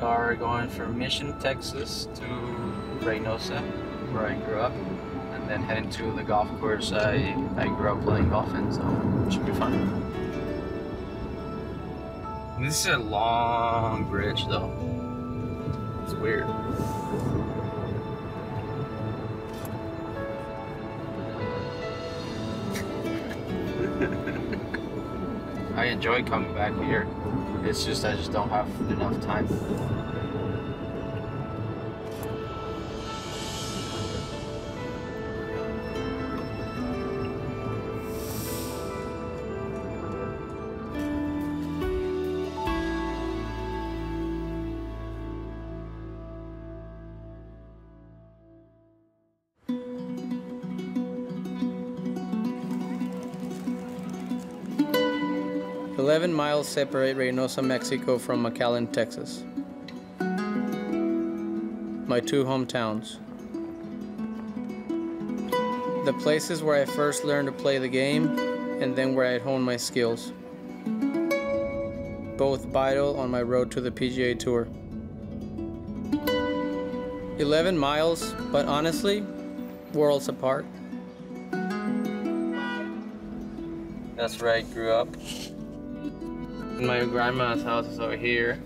are going from Mission, Texas to Reynosa, where I grew up, and then heading to the golf course I grew up playing golf in, so it should be fun. This is a long bridge though. It's weird. I enjoy coming back here. It's just I just don't have enough time. 11 miles separate Reynosa, Mexico from McAllen, Texas. My two hometowns. The places where I first learned to play the game and then where I honed my skills. Both vital on my road to the PGA Tour. 11 miles, but honestly, worlds apart. That's where I grew up. My grandma's house is over here.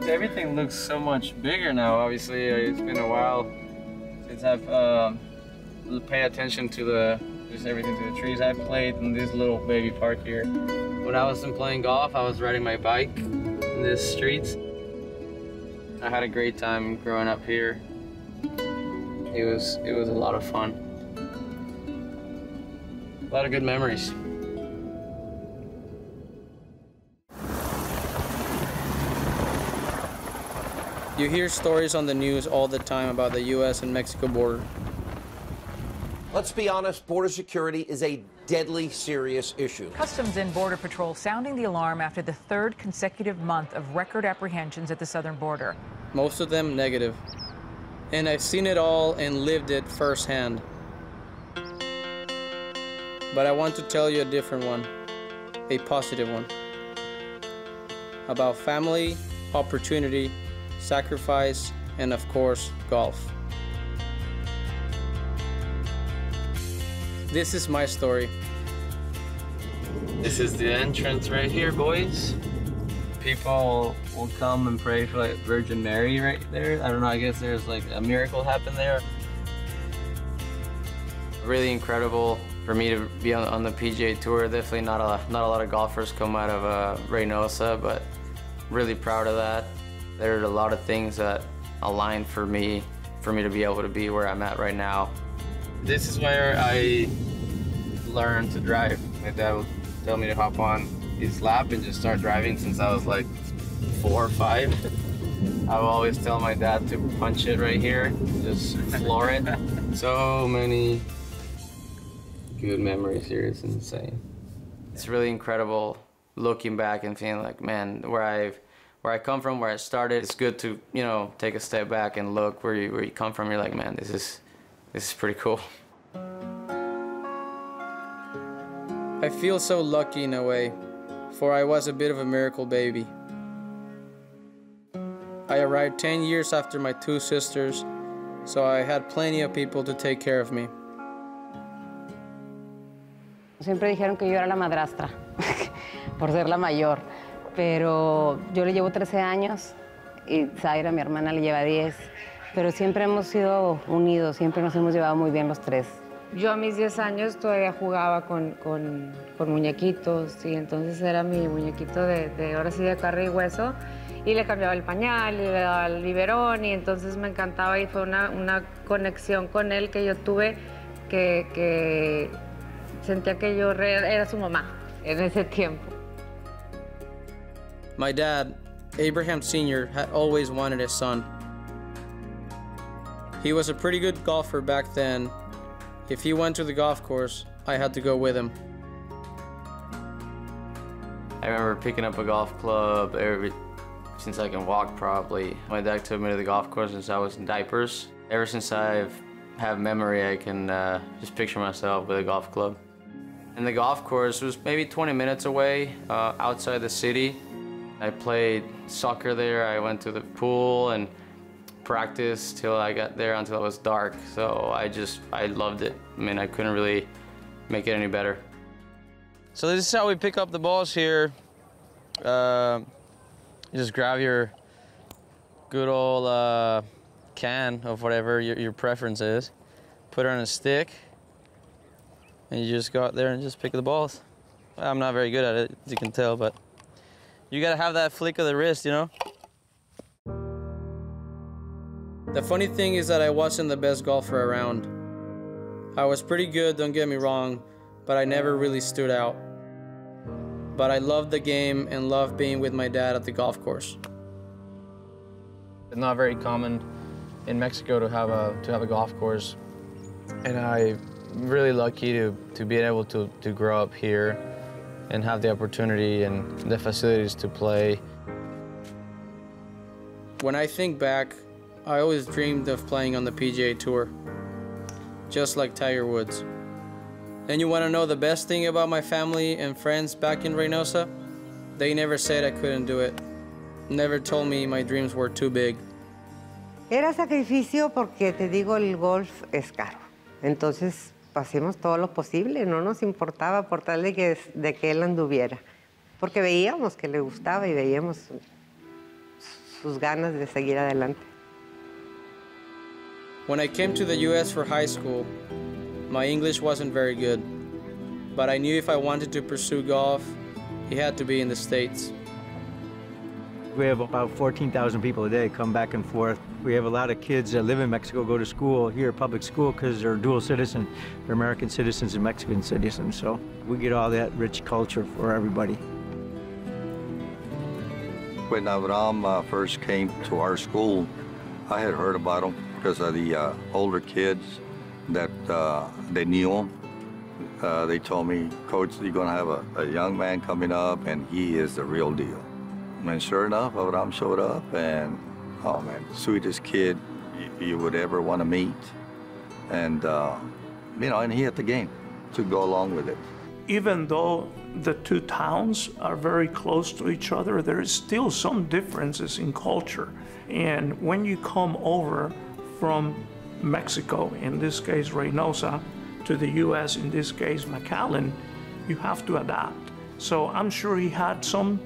Everything looks so much bigger now. Obviously, it's been a while since I've paid attention to just everything, to the trees. I played in this little baby park here. When I wasn't playing golf, I was riding my bike in these streets. I had a great time growing up here. It was a lot of fun. A lot of good memories. You hear stories on the news all the time about the U.S. and Mexico border. Let's be honest, border security is a deadly serious issue. Customs and Border Patrol sounding the alarm after the third consecutive month of record apprehensions at the southern border. Most of them negative. And I've seen it all and lived it firsthand. But I want to tell you a different one, a positive one. About family, opportunity, sacrifice, and of course, golf. This is my story. This is the entrance right here, boys. People will come and pray for like Virgin Mary right there. I don't know, I guess there's like a miracle happened there. Really incredible for me to be on the PGA Tour. Definitely not a lot of golfers come out of Reynosa, but really proud of that. There are a lot of things that aligned for me to be able to be where I'm at right now. This is where I learned to drive. My dad would tell me to hop on his lap and just start driving since I was like 4 or 5. I would always tell my dad to punch it right here, just floor it. So many good memories here, it's insane. It's really incredible looking back and feeling like, man, where I come from, where I started, it's good to, you know, take a step back and look where you come from. You're like, man, this is pretty cool. I feel so lucky in a way, for I was a bit of a miracle baby. I arrived 10 years after my 2 sisters, so I had plenty of people to take care of me. Siempre dijeron que yo era la madrastra, por ser la mayor. Pero yo le llevo 13 años y Zaira, mi hermana, le lleva 10. Pero siempre hemos sido unidos, siempre nos hemos llevado muy bien los 3. Yo a mis 10 años todavía jugaba con muñequitos y entonces era mi muñequito de ahora sí de carne y hueso y le cambiaba el pañal y le daba el biberón y entonces me encantaba y fue una conexión con él que yo tuve que sentía que yo era su mamá en ese tiempo. My dad, Abraham Sr., had always wanted a son. He was a pretty good golfer back then. If he went to the golf course, I had to go with him. I remember picking up a golf club since I can walk probably. My dad took me to the golf course since I was in diapers. Ever since I have memory, I can just picture myself with a golf club. And the golf course was maybe 20 minutes away outside the city. I played soccer there. I went to the pool and practiced till I got there until it was dark. So I loved it. I mean, I couldn't really make it any better. So this is how we pick up the balls here. You just grab your good old can of whatever your preference is, put it on a stick, and you just go out there and just pick the balls. I'm not very good at it, as you can tell, but you gotta have that flick of the wrist, you know? The funny thing is that I wasn't the best golfer around. I was pretty good, don't get me wrong, but I never really stood out. But I loved the game and loved being with my dad at the golf course. It's not very common in Mexico to have a golf course, and I'm really lucky to be able to grow up here and have the opportunity and the facilities to play. When I think back, I always dreamed of playing on the PGA Tour, just like Tiger Woods. And you want to know the best thing about my family and friends back in Reynosa? They never said I couldn't do it. Never told me my dreams were too big. Era sacrificio porque, te digo, el golf es caro. Entonces, hacemos todo lo posible. No nos importaba por tal de que él anduviera. Porque veíamos que le gustaba y veíamos sus ganas de seguir adelante. When I came to the U.S. for high school, my English wasn't very good. But I knew if I wanted to pursue golf, it had to be in the States. We have about 14,000 people a day come back and forth. We have a lot of kids that live in Mexico, go to school here, public school, because they're dual citizen. They're American citizens and Mexican citizens, so we get all that rich culture for everybody. When Abraham first came to our school, I had heard about him because of the older kids that they knew him. They told me, Coach, you're going to have a young man coming up, and he is the real deal. And sure enough, Abraham showed up, and oh man, sweetest kid you would ever want to meet. And, you know, and he had the game to go along with it. Even though the two towns are very close to each other, there is still some differences in culture. And when you come over from Mexico, in this case Reynosa, to the US, in this case McAllen, you have to adapt. So I'm sure he had some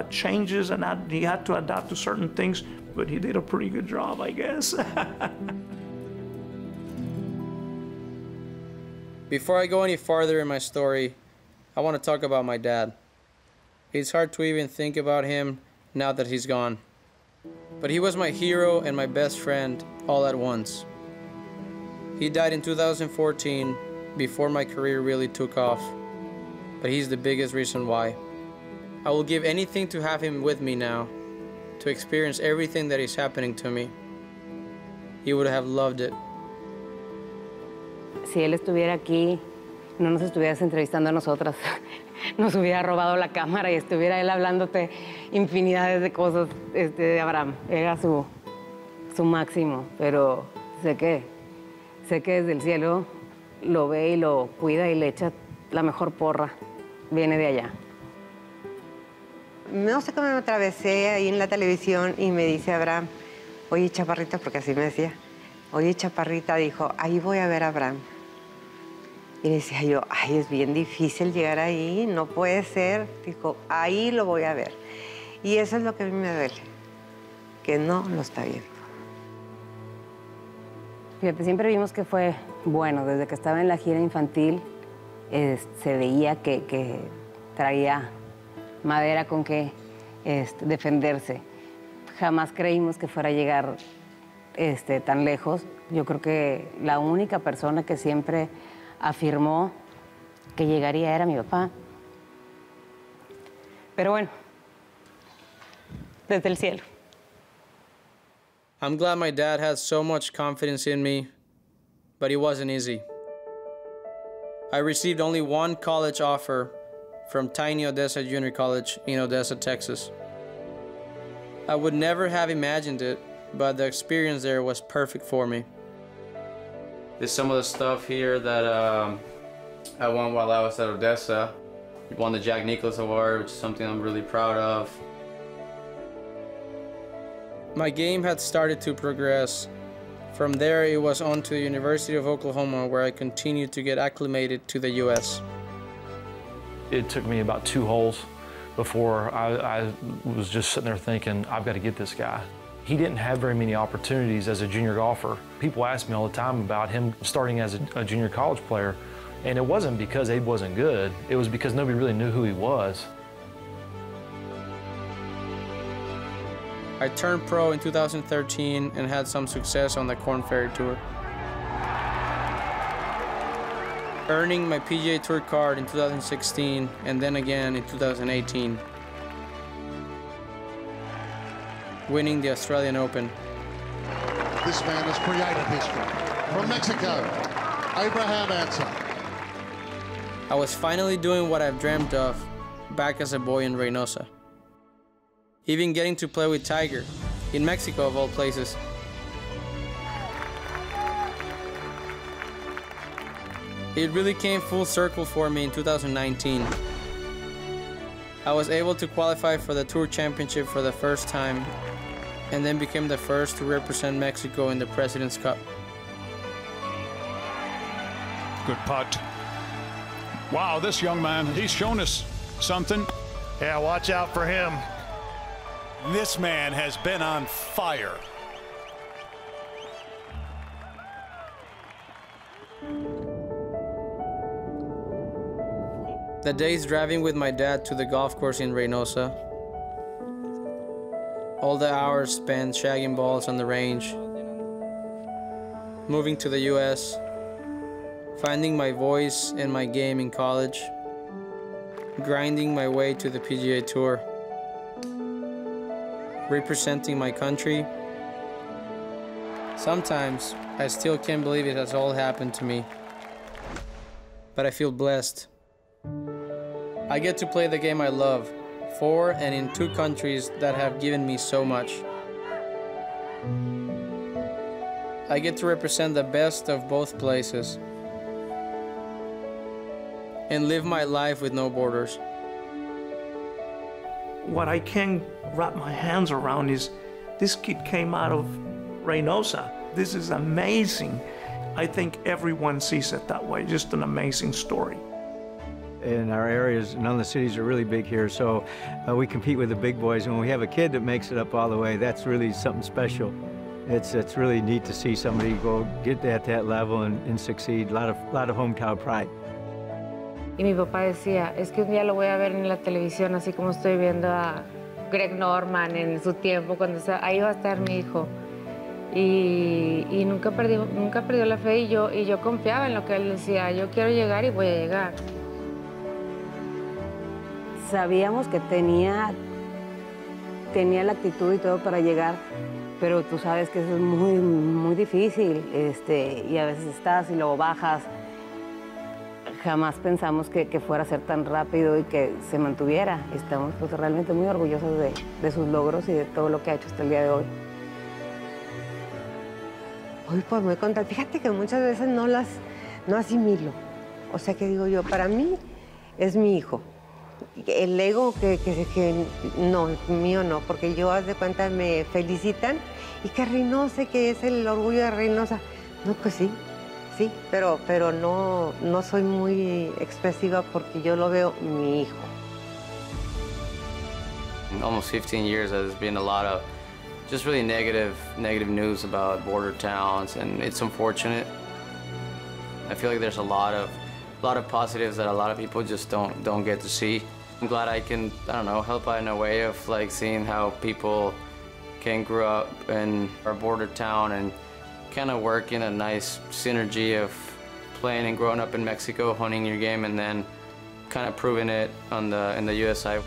changes and he had to adapt to certain things, but he did a pretty good job, I guess. Before I go any farther in my story, I want to talk about my dad. It's hard to even think about him now that he's gone. But he was my hero and my best friend all at once. He died in 2014, before my career really took off, but he's the biggest reason why. I will give anything to have him with me now, to experience everything that is happening to me. He would have loved it. Si él estuviera aquí, no nos estuvieras entrevistando a nosotras. Nos hubiera robado la cámara y estuviera él hablándote infinidades de cosas de Abraham. Era su máximo, pero sé que desde el cielo lo ve y lo cuida y le echa la mejor porra. Viene de allá. No sé cómo me atravesé ahí en la televisión y me dice Abraham, oye, chaparrita, porque así me decía, oye, chaparrita, dijo, ahí voy a ver a Abraham. Y decía yo, ay, es bien difícil llegar ahí, no puede ser. Dijo, ahí lo voy a ver. Y eso es lo que a mí me duele, que no lo está viendo. Fíjate, siempre vimos que fue bueno. Desde que estaba en la gira infantil, se veía que traía madera con que defenderse. Jamás creímos que fuera a llegar tan lejos. Yo creo que la única persona que siempre afirmó que llegaría era mi papá. Pero bueno, desde el cielo. I'm glad my dad had so much confidence in me, but it wasn't easy. I received only one college offer from tiny Odessa Junior College in Odessa, Texas. I would never have imagined it, but the experience there was perfect for me. There's some of the stuff here that I won while I was at Odessa. Won the Jack Nicklaus Award, which is something I'm really proud of. My game had started to progress. From there, it was on to the University of Oklahoma, where I continued to get acclimated to the U.S. It took me about 2 holes before I was just sitting there thinking, I've got to get this guy. He didn't have very many opportunities as a junior golfer. People ask me all the time about him starting as a junior college player, and it wasn't because Abe wasn't good, it was because nobody really knew who he was. I turned pro in 2013 and had some success on the Korn Ferry Tour, earning my PGA Tour card in 2016 and then again in 2018, winning the Australian Open. This man has created history. From Mexico, Abraham Ancer. I was finally doing what I've dreamt of back as a boy in Reynosa. Even getting to play with Tiger, in Mexico of all places. It really came full circle for me in 2019. I was able to qualify for the Tour Championship for the first time, and then became the first to represent Mexico in the President's Cup. Good putt. Wow, this young man, he's shown us something. Yeah, watch out for him. This man has been on fire. The days driving with my dad to the golf course in Reynosa. All the hours spent shagging balls on the range. Moving to the US. Finding my voice and my game in college. Grinding my way to the PGA Tour. Representing my country. Sometimes I still can't believe it has all happened to me, but I feel blessed. I get to play the game I love, for and in 2 countries that have given me so much. I get to represent the best of both places and live my life with no borders. What I can't wrap my hands around is this kid came out of Reynosa. This is amazing. I think everyone sees it that way, just an amazing story. In our areas, none of the cities are really big here, so we compete with the big boys. And when we have a kid that makes it up all the way, that's really something special. It's really neat to see somebody go get at that level and succeed. A lot of hometown pride. Y mi papá decía, es que un día lo voy a ver en la televisión, así como estoy viendo a Greg Norman en su tiempo, cuando ahí va a estar mi hijo. Y nunca perdió la fe, y yo confiaba en lo que él decía. Yo quiero llegar y voy a llegar. Sabíamos que tenía la actitud y todo para llegar, pero tú sabes que eso es muy difícil, y a veces estás y luego bajas. Jamás pensamos que fuera a ser tan rápido y que se mantuviera. Estamos pues, realmente muy orgullosos de sus logros y de todo lo que ha hecho hasta el día de hoy. Hoy pues muy contenta. Fíjate que muchas veces no asimilo. O sea que digo yo, para mí es mi hijo. El ego que no, mío no, porque yo, haz de cuenta, me felicitan y que Reynosa, que es el orgullo de Reynosa. No, pues sí. Sí, pero no soy muy expresiva porque yo lo veo mi hijo. In almost 15 years, there's been a lot of just really negative news about border towns, and it's unfortunate. I feel like there's a lot of positives that a lot of people just don't get to see. I'm glad I can, I don't know, help out in a way of like seeing how people can grow up in our border town and kind of work in a nice synergy of playing and growing up in Mexico, honing your game, and then kind of proving it in the US side.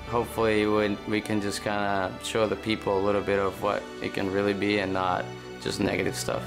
Hopefully we can just kind of show the people a little bit of what it can really be and not just negative stuff.